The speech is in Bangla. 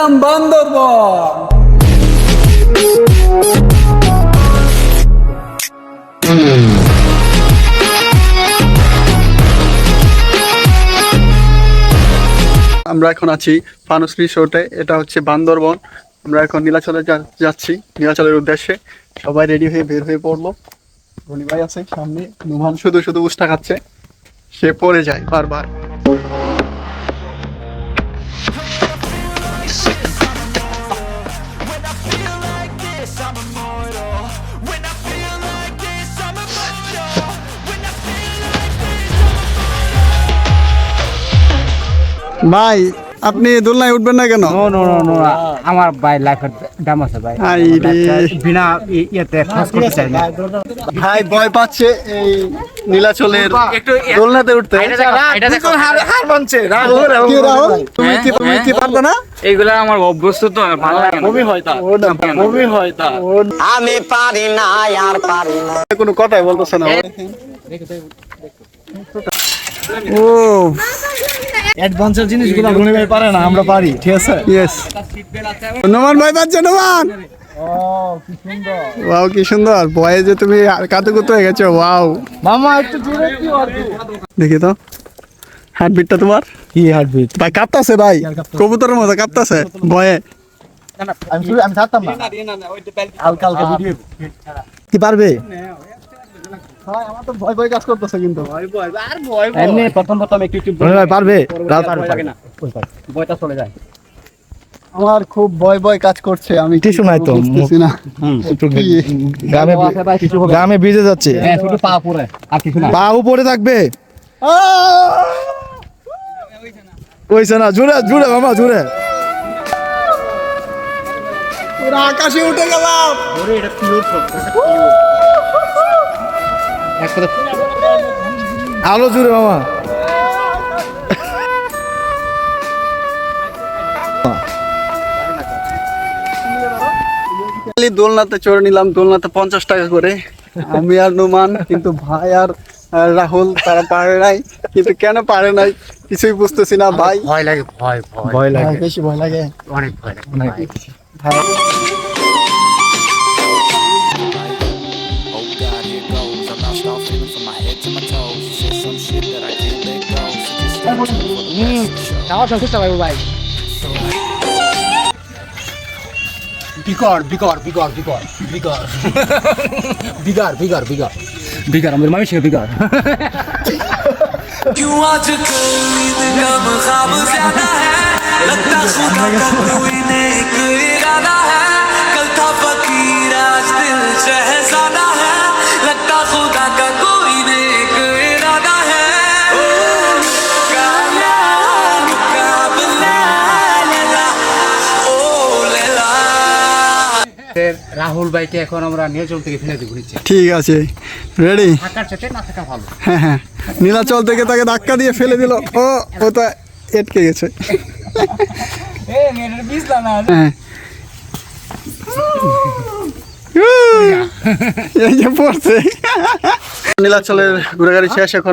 ওয়েলকাম বান্দরবন। আমরা এখন আছি ফানুস রিসোর্টে, এটা হচ্ছে বান্দরবন। আমরা এখন নীলাচলে যাচ্ছি, নীলাচলের উদ্দেশ্যে। সবাই রেডি হয়ে বের হয়ে পড়লো। রনি ভাই আছে সামনে, নুমান শুধু শুধু উষ্টা খাচ্ছে, সে পড়ে যায় বারবার। ভাই আপনি দোলনায় উঠবেন না কেন? নো আমার ভাই লাইফের দাম আছে ভাই। বিনা ইয়েতে খরচ করতে চাই না ভাই। ভয় পাচ্ছে এই নীলাচলের দোলনাতে উঠতে। হার মানছে কি রাহুল, তুমি কি পারবে না? এইগুলা আমার অভ্যস্ত তো ভালো লাগে না। বমি হয় তা আমি পারি না আর পারি না। কোনো কথাই বলতেছে না। ও অ্যাডভান্সের জিনিসগুলো রনি ভাই পারে না, আমরা পারি, ঠিক আছে? ইয়েস, নোমান ভাই পাচ্ছে। নোমান, ওয়াও কি সুন্দর। বয়ে যে তুমি কাতুকুতু হয়ে গেছো। ওয়াও মামা একটু জোরে কি হবে? দেখি তো হার্টবিটটা তোমার। কি হার্টবিট ভাই কাঁপতাছে ভাই, কবুতরের মতো কাঁপতাছে ভয়ে। আমি ছাড়তাম না। হালকা হালকা ভিডিও কি পারবে? ভাই আমার তো ভয় কাজ করতেছে কিন্তু। এমনি প্রথম একটু রনি ভাই পারবে, রাত পারবে না, ভয়টা চলে যায়। আমার খুব ভয় কাজ করছে। আমি কিছু নাই তো, বুঝতেছি না। গ্রামে ভিজে যাচ্ছে, শুধু পা পড়ে আর কিছু না, পা উপরে থাকবে। কইছে না, জোরে জোরে মামা জোরে। পুরো আকাশে উঠে গেলাম। আলো জুড়ে মামা। দোলনাতে চড়ে নিলাম। দোলনাতে 50 টাকা করে। আমি আর নুমান, কিন্তু ভাই আর রাহুল তারা পারে নাই। কিন্তু কেন পারে নাই কিছুই বুঝতেছি না ভাই। ভয় লাগে, ভয় ভয় লাগে, বেশি ভয় লাগে, অনেক ভয় লাগে। ভাই। Oh God, here goes. I lost all feeling from my head to my toes. You said some shit that I can't let go. So just stay tuned for the rest of the show. খাওয়া চলছে ভাই ভাই। বিকর আমাদের মানুষ বিকর। क्यों आजकल नींद कम ख्वाब ज्यादा है लगता खुदा का कोई नेक इरादा है कल था फकीर आज दिल शहजादा है लगता खुदा का कोई नेक इरादा है ओ काला मुकाबला लैला ओ लैला। রাহুল ভাইকে এখন আমরা নীলাচল থেকে ফেলে দিব নিচে। ঠিক আছে, রেডি? থাকার সাথে না থাকা ভালো। হ্যাঁ, নীলাচল থেকে তাকে ধাক্কা দিয়ে ফেলে দিল। ও তো এটকে গেছে। হ্যাঁ, এই যে পড়ছে। নীলাচলের ঘোরাঘুরি শেষ। এখন